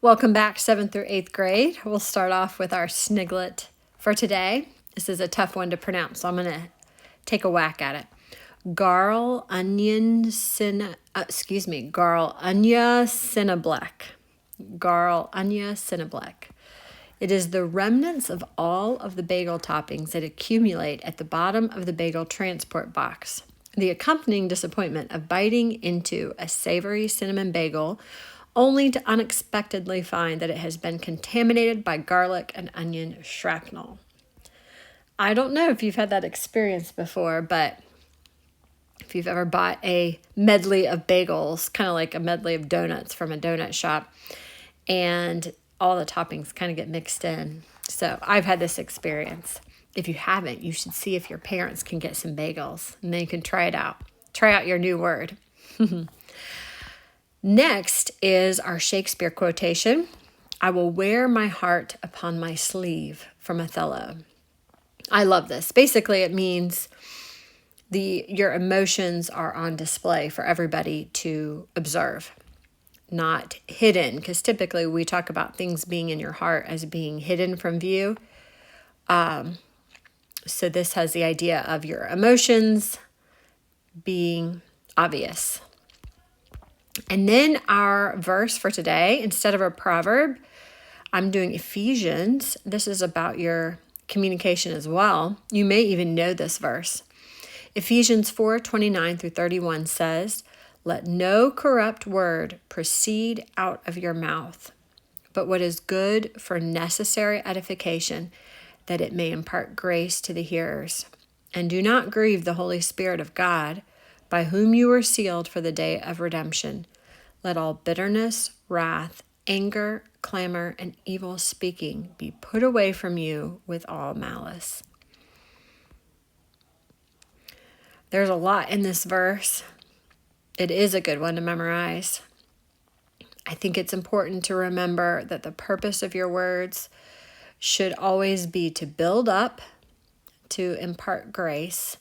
Welcome back, 7th through 8th grade. We'll start off with our sniglet for today. This is a tough one to pronounce, so I'm going to take a whack at it. Garl onion Garl anya cinnablek. Garl anya cinnablek. It is the remnants of all of the bagel toppings that accumulate at the bottom of the bagel transport box. The accompanying disappointment of biting into a savory cinnamon bagel only to unexpectedly find that it has been contaminated by garlic and onion shrapnel. I don't know if you've had that experience before, but if you've ever bought a medley of bagels, kind of like a medley of donuts from a donut shop, and all the toppings kind of get mixed in. So I've had this experience. If you haven't, you should see if your parents can get some bagels, and then you can try it out. Try out your new word. Next is our Shakespeare quotation. I will wear my heart upon my sleeve, from Othello. I love this. Basically, it means your emotions are on display for everybody to observe, not hidden, because typically we talk about things being in your heart as being hidden from view. So this has the idea of your emotions being obvious. And then our verse for today, instead of a proverb, I'm doing Ephesians. This is about your communication as well. You may even know this verse. Ephesians 4:29 through 31 says, "Let no corrupt word proceed out of your mouth, but what is good for necessary edification, that it may impart grace to the hearers. And do not grieve the Holy Spirit of God, by whom you were sealed for the day of redemption. Let all bitterness, wrath, anger, clamor, and evil speaking be put away from you with all malice." There's a lot in this verse. It is a good one to memorize. I think it's important to remember that the purpose of your words should always be to build up, to impart grace,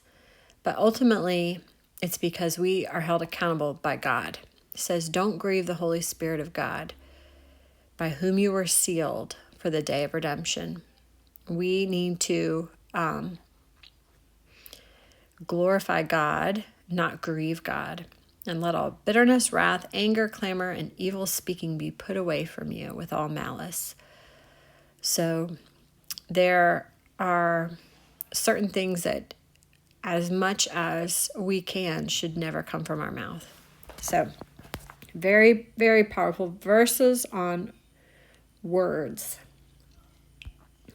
but ultimately it's because we are held accountable by God. It says, don't grieve the Holy Spirit of God, by whom you were sealed for the day of redemption. We need to glorify God, not grieve God. And let all bitterness, wrath, anger, clamor, and evil speaking be put away from you with all malice. So there are certain things that, as much as we can, should never come from our mouth. So very, very powerful verses on words.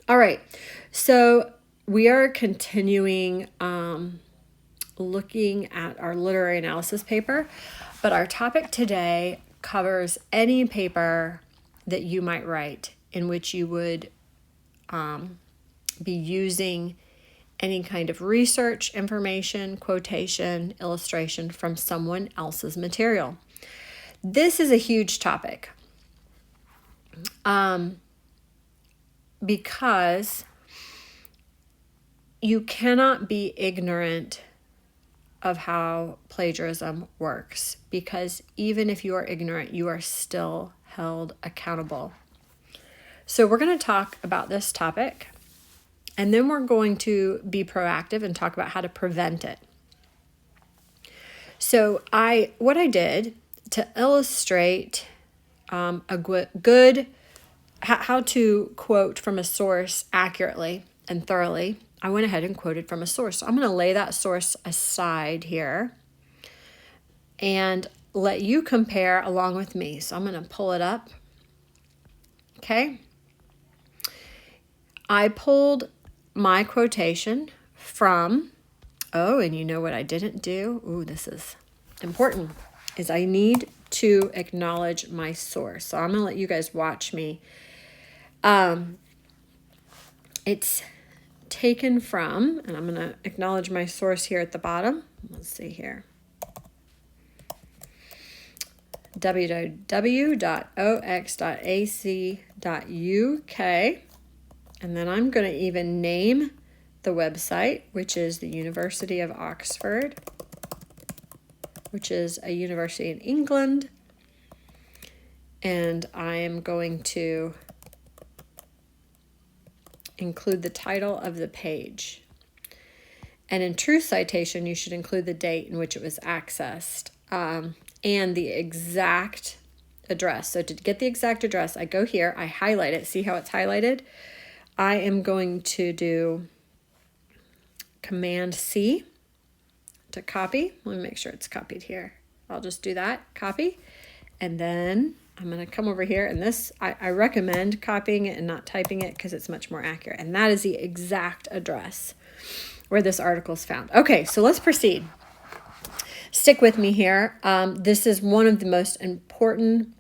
All right, so we are continuing looking at our literary analysis paper, but our topic today covers any paper that you might write in which you would be using any kind of research, information, quotation, illustration from someone else's material. This is a huge topic because you cannot be ignorant of how plagiarism works, because even if you are ignorant, you are still held accountable. So we're going to talk about this topic, and then we're going to be proactive and talk about how to prevent it. So what I did to illustrate a good how to quote from a source accurately and thoroughly, I went ahead and quoted from a source. So I'm going to lay that source aside here and let you compare along with me. So I'm going to pull it up. Okay. I pulled my quotation from, and you know what I didn't do? Ooh, this is important, is I need to acknowledge my source. So I'm going to let you guys watch me. It's taken from, and I'm going to acknowledge my source here at the bottom. Let's see here. www.ox.ac.uk. And then I'm going to even name the website, which is the University of Oxford, which is a university in England. and I am going to include the title of the page. And in true citation, you should include the date in which it was accessed and the exact address. So to get the exact address, I go here, I highlight it. See how it's highlighted? I am going to do Command C to copy. Let me make sure it's copied here. I'll just do that, copy. And then I'm going to come over here, and this, I recommend copying it and not typing it because it's much more accurate. And that is the exact address where this article is found. Okay, so let's proceed. Stick with me here. This is one of the most important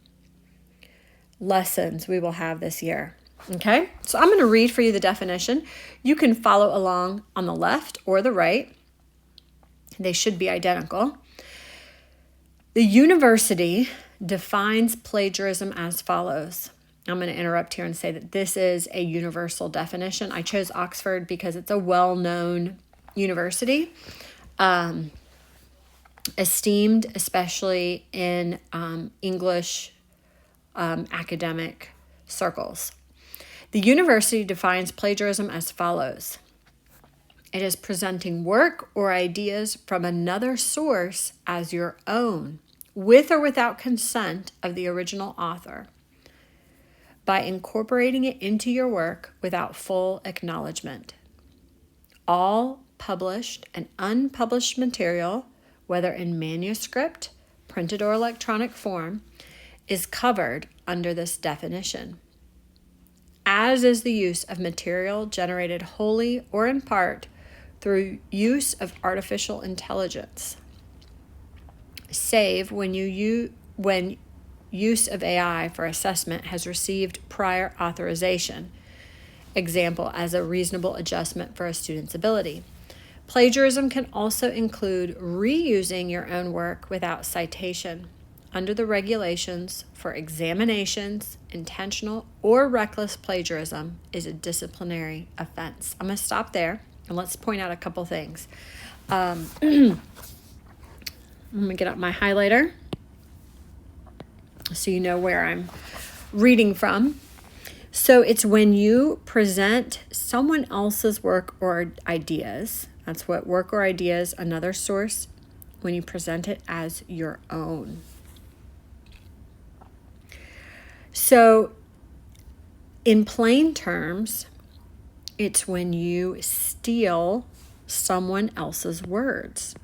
lessons we will have this year. Okay, so I'm going to read for you the definition. You can follow along on the left or the right. They should be identical. The university defines plagiarism as follows. I'm going to interrupt here and say that this is a universal definition. I chose Oxford because it's a well-known university, esteemed especially in English academic circles. The university defines plagiarism as follows. It is presenting work or ideas from another source as your own, with or without consent of the original author, by incorporating it into your work without full acknowledgement. All published and unpublished material, whether in manuscript, printed or electronic form, is covered under this definition, as is the use of material generated wholly or in part through use of artificial intelligence, save when use of AI for assessment has received prior authorization, example, as a reasonable adjustment for a student's ability. Plagiarism can also include reusing your own work without citation. Under the regulations for examinations, intentional or reckless plagiarism is a disciplinary offense. I'm going to stop there and let's point out a couple things. I'm going to get up my highlighter so you know where I'm reading from. So it's when you present someone else's work or ideas. That's what work or ideas, another source, when you present it as your own. So in plain terms, it's when you steal someone else's words.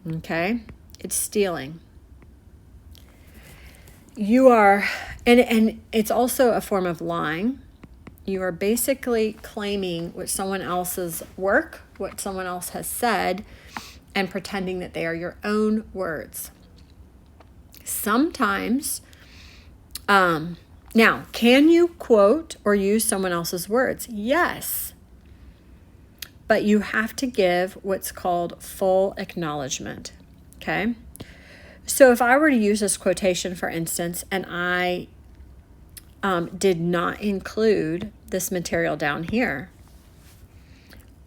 Okay? It's stealing. You are, and it's also a form of lying. You are basically claiming what someone else's work, what someone else has said, and pretending that they are your own words. Sometimes, now, can you quote or use someone else's words? Yes. But you have to give what's called full acknowledgement. Okay? So if I were to use this quotation, for instance, and I did not include this material down here,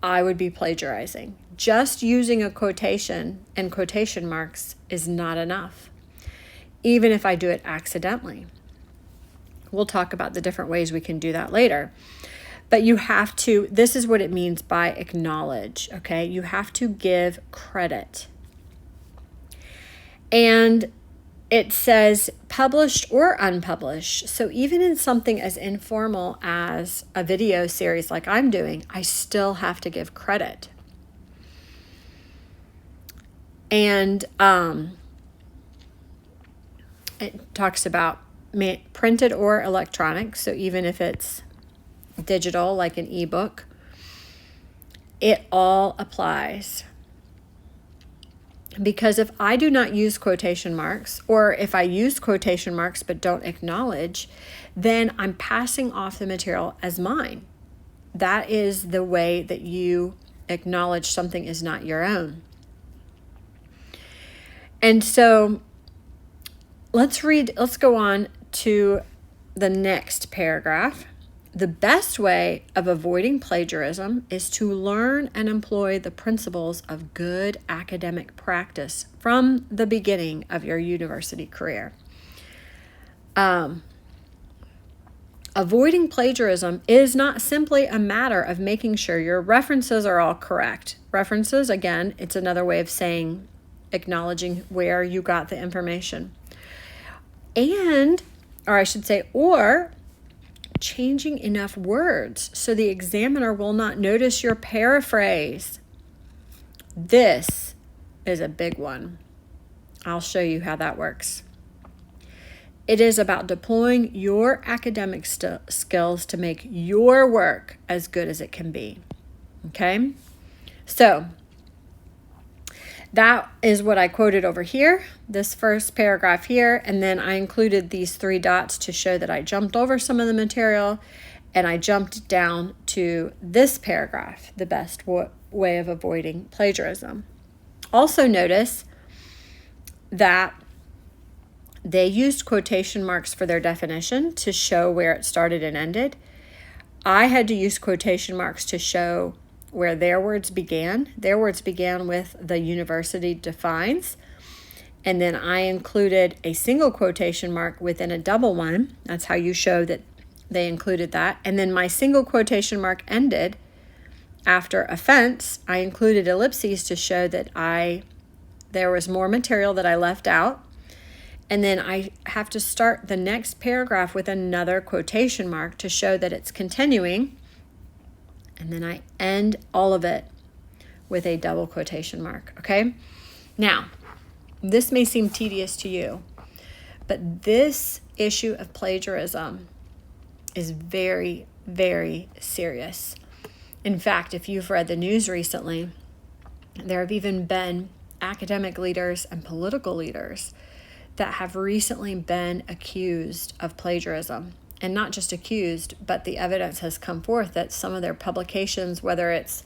I would be plagiarizing. Just using a quotation and quotation marks is not enough, even if I do it accidentally. We'll talk about the different ways we can do that later. But you have to, this is what it means by acknowledge, okay? You have to give credit. And it says published or unpublished. So even in something as informal as a video series like I'm doing, I still have to give credit. And it talks about printed or electronic. So even if it's digital, like an ebook, it all applies. Because if I do not use quotation marks, or if I use quotation marks but don't acknowledge, then I'm passing off the material as mine. That is the way that you acknowledge something is not your own. And so let's go on to the next paragraph. The best way of avoiding plagiarism is to learn and employ the principles of good academic practice from the beginning of your university career. Avoiding plagiarism is not simply a matter of making sure your references are all correct. References, again, it's another way of saying, acknowledging where you got the information. Or changing enough words so the examiner will not notice your paraphrase. This is a big one. I'll show you how that works. It is about deploying your academic skills to make your work as good as it can be. Okay? So, that is what I quoted over here, this first paragraph here, and then I included these 3 dots to show that I jumped over some of the material, and I jumped down to this paragraph, the best way of avoiding plagiarism. Also notice that they used quotation marks for their definition to show where it started and ended. I had to use quotation marks to show where their words began. Their words began with "the university defines," and then I included a single quotation mark within a double one. That's how you show that they included that. And then my single quotation mark ended after offense. I included ellipses to show that there was more material that I left out. And then I have to start the next paragraph with another quotation mark to show that it's continuing. And then I end all of it with a double quotation mark, okay? Now, this may seem tedious to you, but this issue of plagiarism is very, very serious. In fact, if you've read the news recently, there have even been academic leaders and political leaders that have recently been accused of plagiarism. And not just accused, but the evidence has come forth that some of their publications, whether it's,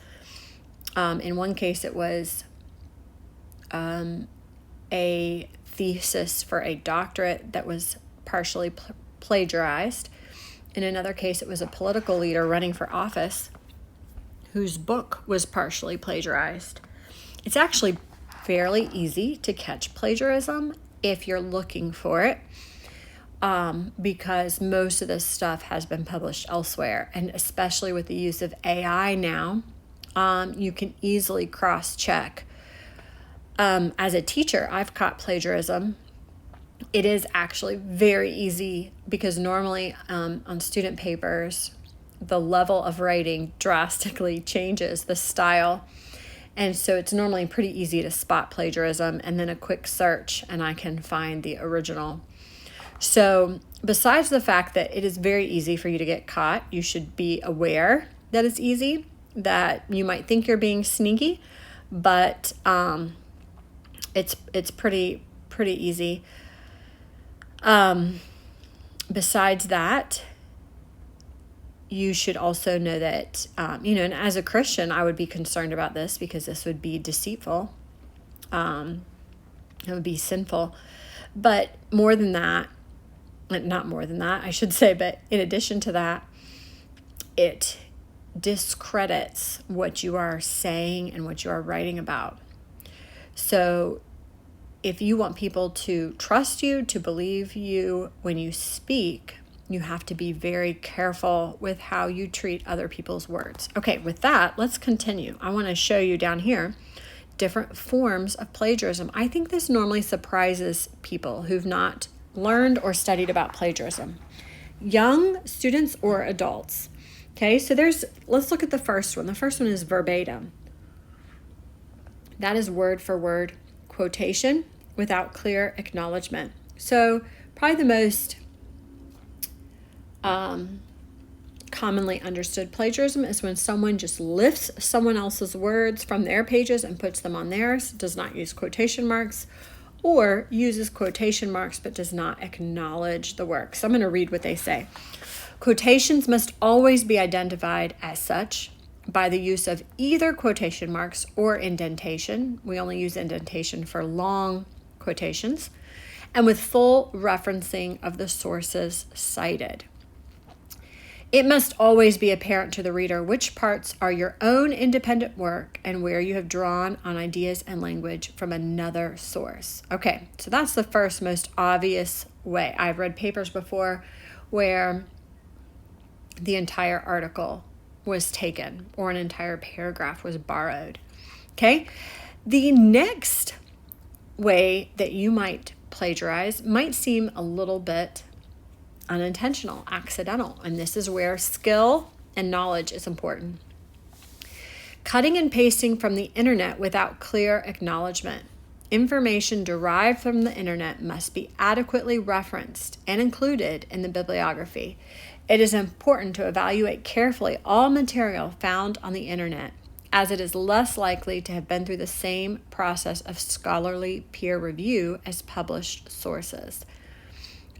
in one case it was a thesis for a doctorate that was partially plagiarized. In another case, it was a political leader running for office whose book was partially plagiarized. It's actually fairly easy to catch plagiarism if you're looking for it, because most of this stuff has been published elsewhere. And especially with the use of AI now, you can easily cross-check. As a teacher, I've caught plagiarism. It is actually very easy because normally on student papers, the level of writing drastically changes, the style. And so it's normally pretty easy to spot plagiarism, and then a quick search and I can find the original. So besides the fact that it is very easy for you to get caught, you should be aware that it's easy, that you might think you're being sneaky, but it's pretty easy. Besides that, you should also know that, and as a Christian, I would be concerned about this because this would be deceitful. It would be sinful. But more than that, not more than that, I should say, but in addition to that, it discredits what you are saying and what you are writing about. So if you want people to trust you, to believe you when you speak, you have to be very careful with how you treat other people's words. Okay, with that, let's continue. I want to show you down here different forms of plagiarism. I think this normally surprises people who've not learned or studied about plagiarism. Young students or adults. Okay, so let's look at the first one. The first one is verbatim. That is word for word quotation without clear acknowledgement. So probably the most commonly understood plagiarism is when someone just lifts someone else's words from their pages and puts them on theirs, does not use quotation marks, or uses quotation marks but does not acknowledge the work. So I'm going to read what they say. Quotations must always be identified as such by the use of either quotation marks or indentation. We only use indentation for long quotations, and with full referencing of the sources cited. It must always be apparent to the reader which parts are your own independent work and where you have drawn on ideas and language from another source. Okay, so that's the first most obvious way. I've read papers before where the entire article was taken or an entire paragraph was borrowed. Okay, the next way that you might plagiarize might seem a little bit unintentional, accidental, and this is where skill and knowledge is important. Cutting and pasting from the internet without clear acknowledgement. Information derived from the internet must be adequately referenced and included in the bibliography. It is important to evaluate carefully all material found on the internet, as it is less likely to have been through the same process of scholarly peer review as published sources.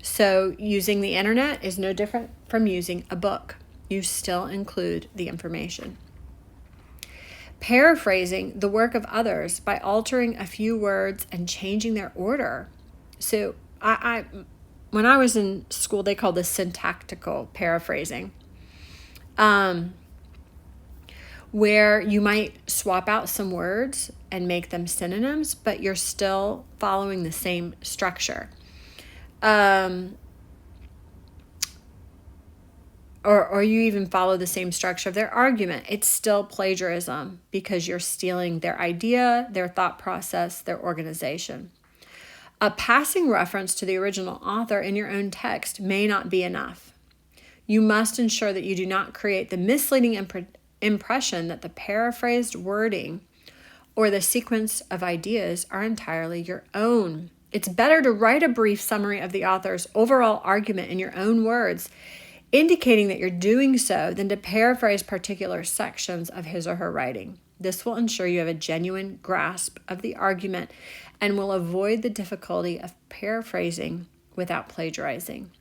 So using the internet is no different from using a book. You still include the information. Paraphrasing the work of others by altering a few words and changing their order. So when I was in school, they called this syntactical paraphrasing, where you might swap out some words and make them synonyms, but you're still following the same structure. Or you even follow the same structure of their argument. It's still plagiarism because you're stealing their idea, their thought process, their organization. A passing reference to the original author in your own text may not be enough. You must ensure that you do not create the misleading impression that the paraphrased wording or the sequence of ideas are entirely your own. It's better to write a brief summary of the author's overall argument in your own words, indicating that you're doing so, than to paraphrase particular sections of his or her writing. This will ensure you have a genuine grasp of the argument and will avoid the difficulty of paraphrasing without plagiarizing.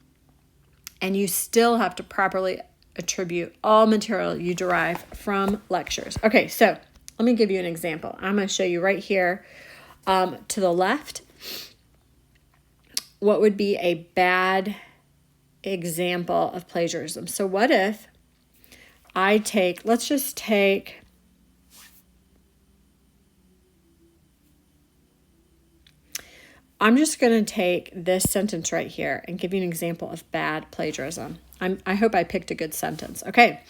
And you still have to properly attribute all material you derive from lectures. Okay, so let me give you an example. I'm going to show you right here to the left what would be a bad example of plagiarism. So what if I take, let's just take, I'm just going to take this sentence right here and give you an example of bad plagiarism. I hope I picked a good sentence. Okay,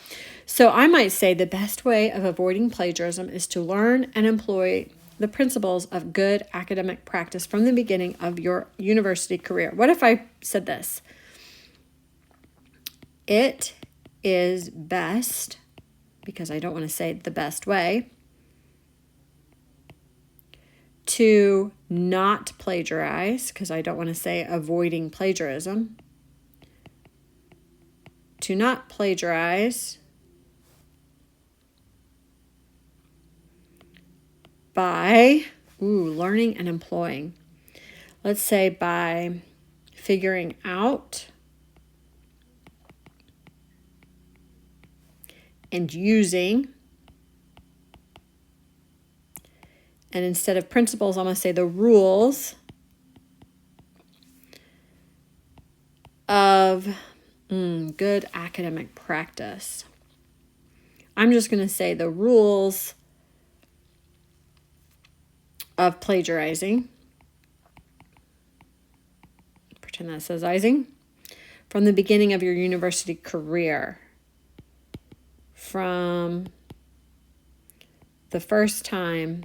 so I might say the best way of avoiding plagiarism is to learn and employ the principles of good academic practice from the beginning of your university career. What if I said this? It is best, because I don't want to say the best way, to not plagiarize, because I don't want to say avoiding plagiarism, to not plagiarize by learning and employing. Let's say by figuring out and using, and instead of principles, I'm going to say the rules of good academic practice. I'm just going to say the rules of plagiarizing. Pretend that says "izing" from the beginning of your university career. From the first time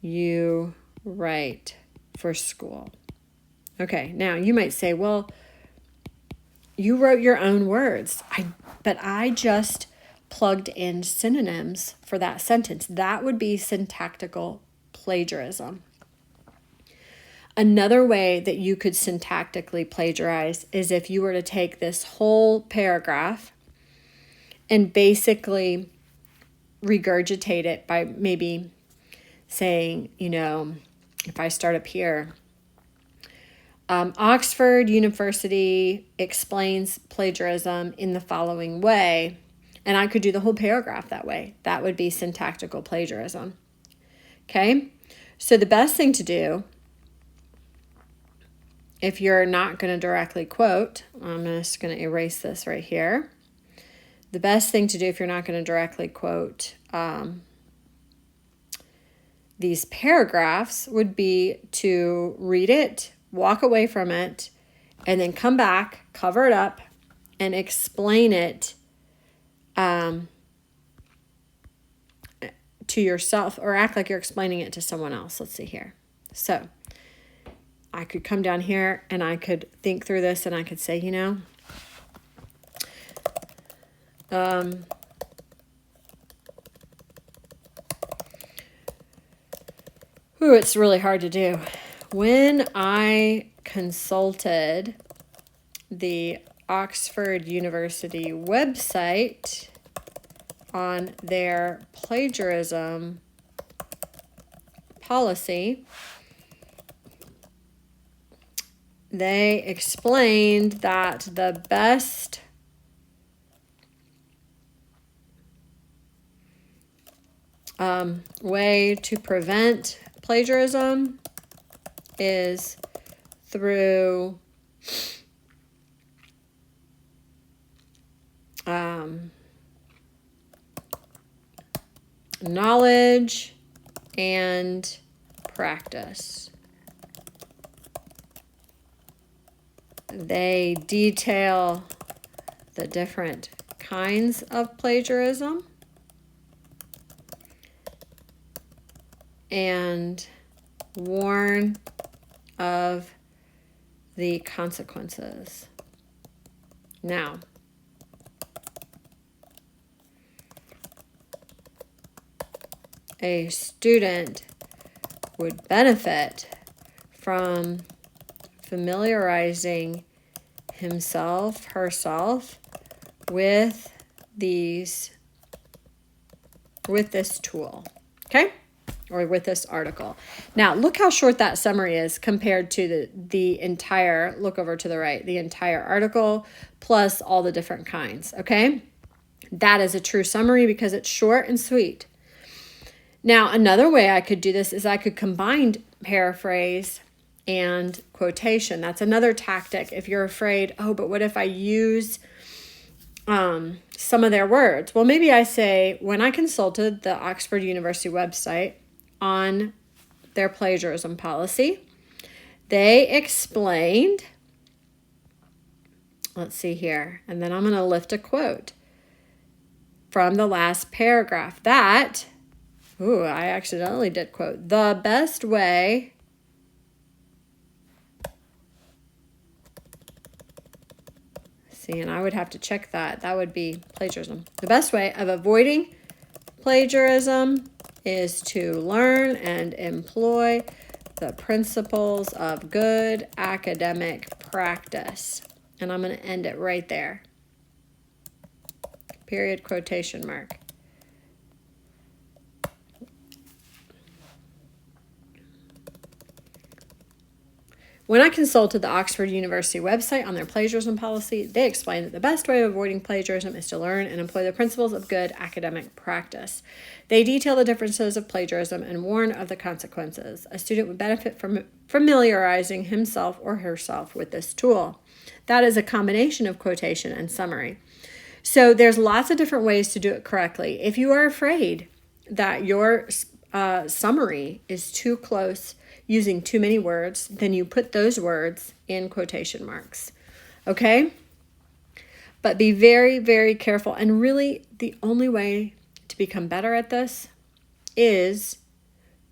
you write for school. Okay, now you might say, well, you wrote your own words, but I just plugged in synonyms for that sentence. That would be syntactical plagiarism. Another way that you could syntactically plagiarize is if you were to take this whole paragraph and basically regurgitate it by maybe saying, if I start up here, Oxford University explains plagiarism in the following way, and I could do the whole paragraph that way. That would be syntactical plagiarism. Okay, so the best thing to do if you're not going to directly quote, I'm just going to erase this right here. The best thing to do if you're not going to directly quote these paragraphs would be to read it, walk away from it, and then come back, cover it up, and explain it to yourself, or act like you're explaining it to someone else. Let's see here. So I could come down here and I could think through this and I could say, it's really hard to do. When I consulted the Oxford University website on their plagiarism policy, they explained that the best way to prevent plagiarism is through knowledge and practice. They detail the different kinds of plagiarism and warn of the consequences. Now, a student would benefit from familiarizing himself, herself with this tool, okay? Or with this article. Now, look how short that summary is compared to the entire, look over to the right, the entire article plus all the different kinds, okay? That is a true summary because it's short and sweet. Now, another way I could do this is I could combine paraphrase and quotation. That's another tactic. If you're afraid, but what if I use some of their words? Well, maybe I say, when I consulted the Oxford University website on their plagiarism policy, they explained, let's see here, and then I'm going to lift a quote from the last paragraph that, I accidentally did quote, the best way and I would have to check that. That would be plagiarism. The best way of avoiding plagiarism is to learn and employ the principles of good academic practice. And I'm going to end it right there. Period, quotation mark. When I consulted the Oxford University website on their plagiarism policy, they explained that the best way of avoiding plagiarism is to learn and employ the principles of good academic practice. They detail the differences of plagiarism and warn of the consequences. A student would benefit from familiarizing himself or herself with this tool. That is a combination of quotation and summary. So there's lots of different ways to do it correctly. If you are afraid that your summary is too close, using too many words, then you put those words in quotation marks, okay? But be very, very careful. And really, the only way to become better at this is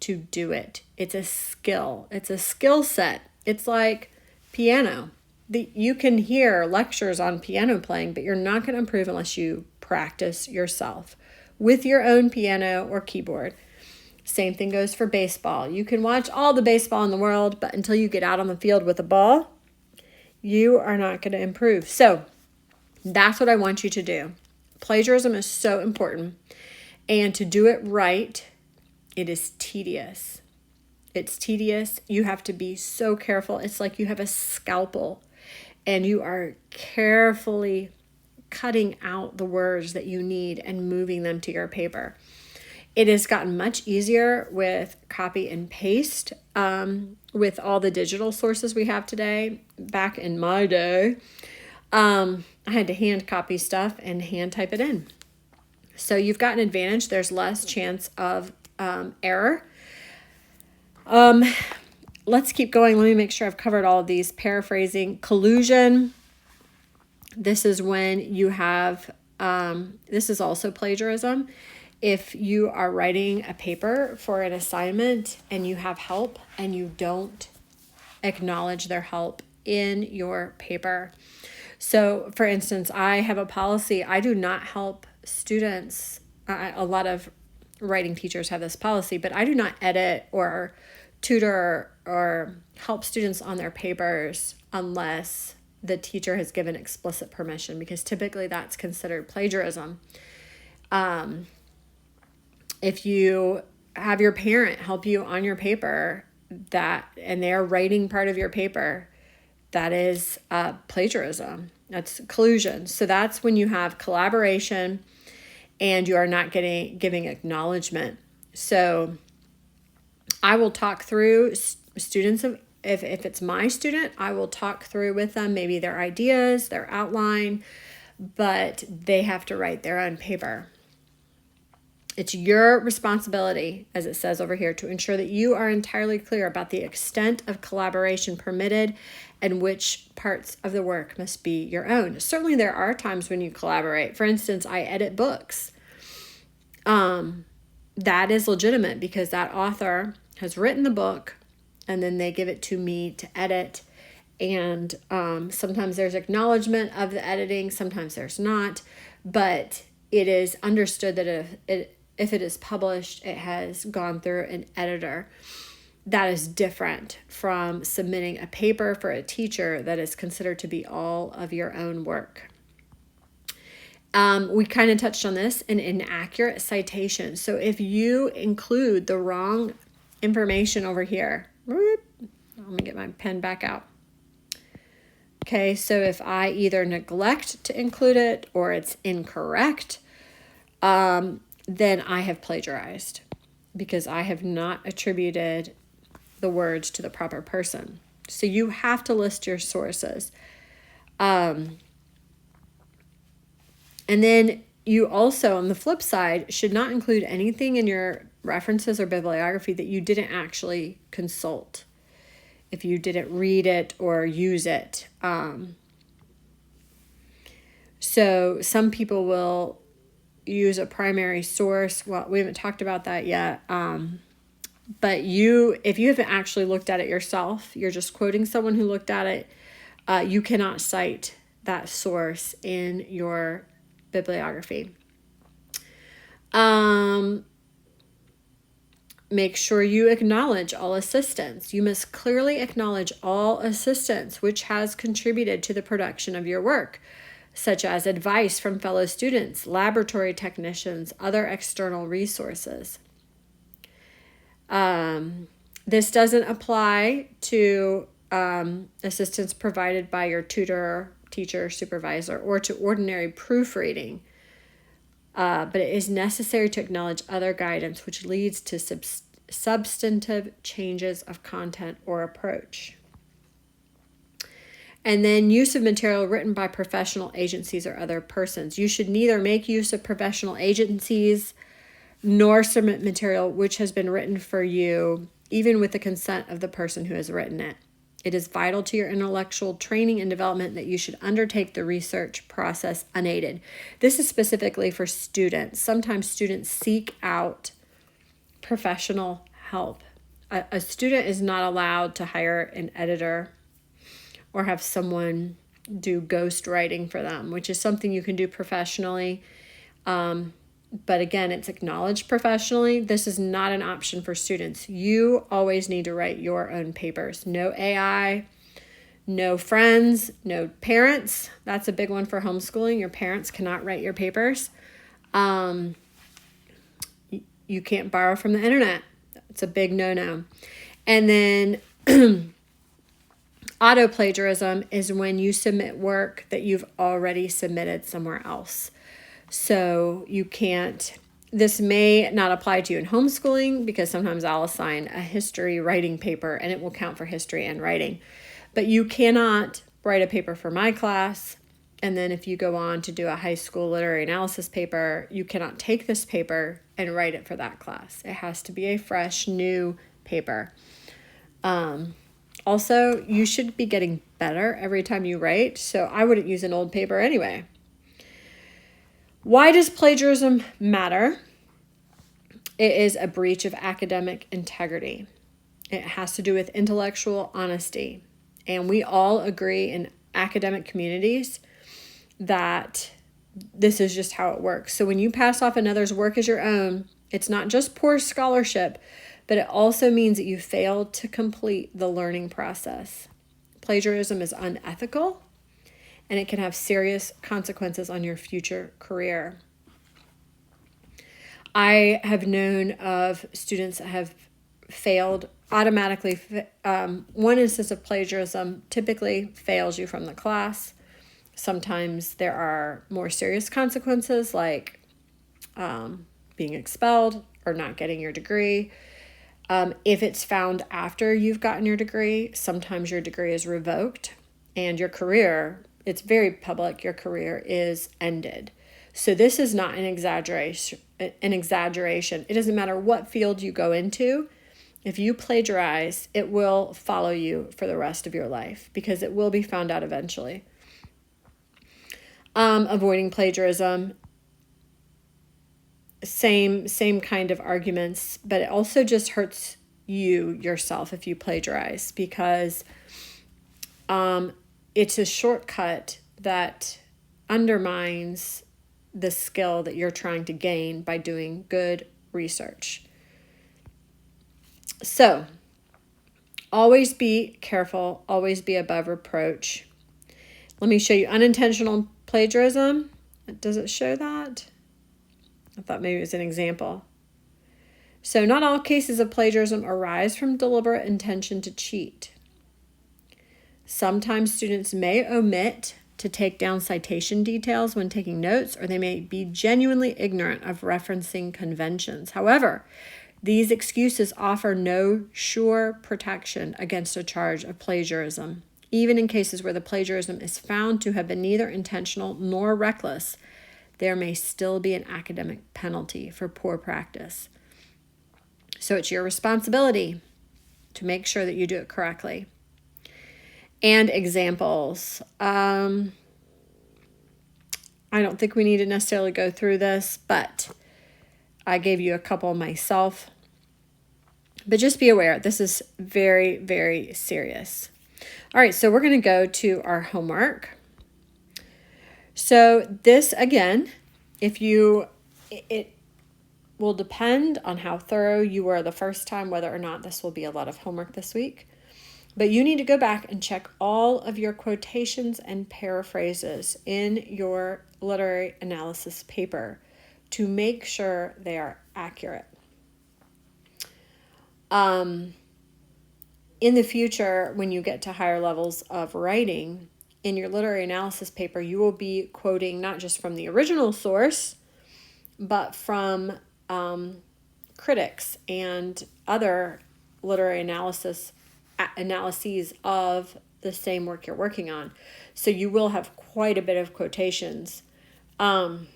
to do it. It's a skill. It's a skill set. It's like piano. You can hear lectures on piano playing, but you're not going to improve unless you practice yourself with your own piano or keyboard. Same thing goes for baseball. You can watch all the baseball in the world, but until you get out on the field with a ball, you are not going to improve. So that's what I want you to do. Plagiarism is so important. And to do it right, it is tedious. It's tedious. You have to be so careful. It's like you have a scalpel and you are carefully cutting out the words that you need and moving them to your paper. It has gotten much easier with copy and paste with all the digital sources we have today. Back in my day, I had to hand copy stuff and hand type it in. So you've got an advantage. There's less chance of error. Let's keep going. Let me make sure I've covered all of these. Paraphrasing. Collusion. This is when you have, this is also plagiarism. If you are writing a paper for an assignment and you have help and you don't acknowledge their help in your paper. So, for instance, I have a policy. I do not help students. A lot of writing teachers have this policy, but I do not edit or tutor or help students on their papers unless the teacher has given explicit permission, because typically that's considered plagiarism. If you have your parent help you on your paper and they're writing part of your paper, that is plagiarism. That's collusion. So that's when you have collaboration and you are not giving acknowledgement. So I will talk through students if it's my student, I will talk through with them maybe their ideas, their outline, but they have to write their own paper. It's your responsibility, as it says over here, to ensure that you are entirely clear about the extent of collaboration permitted and which parts of the work must be your own. Certainly there are times when you collaborate. For instance, I edit books. That is legitimate because that author has written the book and then they give it to me to edit. And sometimes there's acknowledgement of the editing, sometimes there's not. But it is understood that if it is published, it has gone through an editor. That is different from submitting a paper for a teacher that is considered to be all of your own work. We kind of touched on this, an inaccurate citation. So if you include the wrong information over here, let me get my pen back out. Okay, so if I either neglect to include it or it's incorrect, then I have plagiarized because I have not attributed the words to the proper person. So you have to list your sources. And then you also, on the flip side, should not include anything in your references or bibliography that you didn't actually consult, if you didn't read it or use it. So some people will use a primary source. Well, we haven't talked about that yet. But if you haven't actually looked at it yourself, you're just quoting someone who looked at it, you cannot cite that source in your bibliography. Make sure you acknowledge all assistance. You must clearly acknowledge all assistance which has contributed to the production of your work, such as advice from fellow students, laboratory technicians, other external resources. This doesn't apply to assistance provided by your tutor, teacher, supervisor, or to ordinary proofreading. But it is necessary to acknowledge other guidance which leads to substantive changes of content or approach. And then use of material written by professional agencies or other persons. You should neither make use of professional agencies nor submit material which has been written for you, even with the consent of the person who has written it. It is vital to your intellectual training and development that you should undertake the research process unaided. This is specifically for students. Sometimes students seek out professional help. A student is not allowed to hire an editor or have someone do ghost writing for them, which is something you can do professionally. But again, it's acknowledged professionally. This is not an option for students. You always need to write your own papers. No AI, no friends, no parents. That's a big one for homeschooling. Your parents cannot write your papers. You can't borrow from the internet. It's a big no-no. And then auto plagiarism is when you submit work that you've already submitted somewhere else. So you can't This may not apply to you in homeschooling because sometimes I'll assign a history writing paper and it will count for history and writing. But you cannot write a paper for my class, and then if you go on to do a high school literary analysis paper, you cannot take this paper and write it for that class. It has to be a fresh, new paper. Also, you should be getting better every time you write, so I wouldn't use an old paper anyway. Why does plagiarism matter? It is a breach of academic integrity. It has to do with intellectual honesty. And we all agree in academic communities that this is just how it works. So when you pass off another's work as your own, it's not just poor scholarship, but it also means that you failed to complete the learning process. Plagiarism is unethical, and it can have serious consequences on your future career. I have known of students that have failed automatically. One instance of plagiarism typically fails you from the class. Sometimes there are more serious consequences like being expelled or not getting your degree. If it's found after you've gotten your degree, sometimes your degree is revoked and your career, it's very public, your career is ended. So this is not an exaggeration. It doesn't matter what field you go into. If you plagiarize, it will follow you for the rest of your life because it will be found out eventually. Avoiding plagiarism, same kind of arguments, but it also just hurts you yourself if you plagiarize because it's a shortcut that undermines the skill that you're trying to gain by doing good research. So, always be careful, always be above reproach. Let me show you unintentional plagiarism. Does it show that? I thought maybe it was an example. So, not all cases of plagiarism arise from deliberate intention to cheat. Sometimes students may omit to take down citation details when taking notes, or they may be genuinely ignorant of referencing conventions. However, these excuses offer no sure protection against a charge of plagiarism. Even in cases where the plagiarism is found to have been neither intentional nor reckless, there may still be an academic penalty for poor practice. So it's your responsibility to make sure that you do it correctly. And examples. I don't think we need to necessarily go through this, but I gave you a couple myself. But just be aware, this is very, very serious. All right, so we're going to go to our homework. So this, again, it will depend on how thorough you were the first time, whether or not this will be a lot of homework this week. But you need to go back and check all of your quotations and paraphrases in your literary analysis paper to make sure they are accurate. In the future, when you get to higher levels of writing, in your literary analysis paper, you will be quoting not just from the original source, but from critics and other literary analyses of the same work you're working on. So you will have quite a bit of quotations. In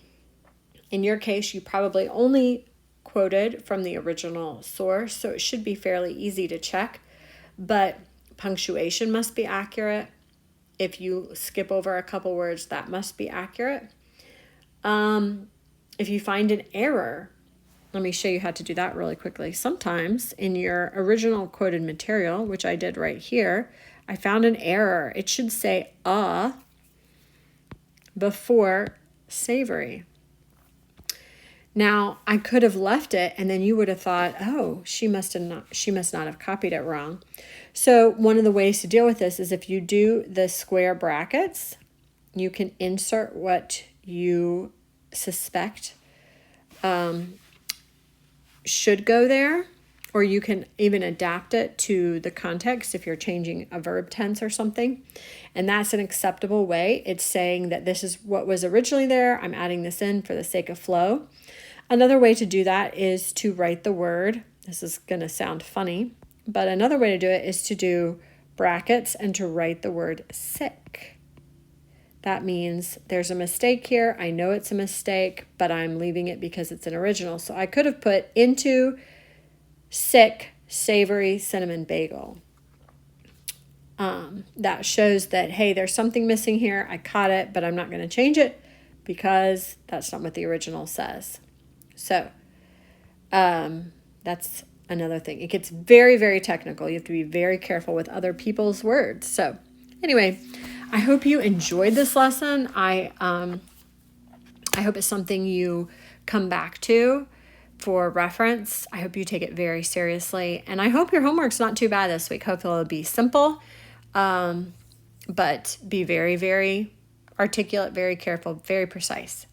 your case, you probably only quoted from the original source, so it should be fairly easy to check, but punctuation must be accurate. If you skip over a couple words, that must be accurate. If you find an error, let me show you how to do that really quickly. Sometimes in your original quoted material, which I did right here, I found an error. It should say before savory. Now, I could have left it and then you would have thought, oh, she must not have copied it wrong. So one of the ways to deal with this is if you do the square brackets, you can insert what you suspect should go there, or you can even adapt it to the context if you're changing a verb tense or something. And that's an acceptable way. It's saying that this is what was originally there. I'm adding this in for the sake of flow. Another way to do that is to write the word. This is going to sound funny, but another way to do it is to do brackets and to write the word sick. That means there's a mistake here. I know it's a mistake, but I'm leaving it because it's an original. So I could have put into sick, savory cinnamon bagel. That shows that, hey, there's something missing here. I caught it, but I'm not going to change it because that's not what the original says. So that's another thing. It gets very, very technical. You have to be very careful with other people's words. So anyway, I hope you enjoyed this lesson. I hope it's something you come back to for reference. I hope you take it very seriously. And I hope your homework's not too bad this week. Hopefully it'll be simple, but be very, very articulate, very careful, very precise.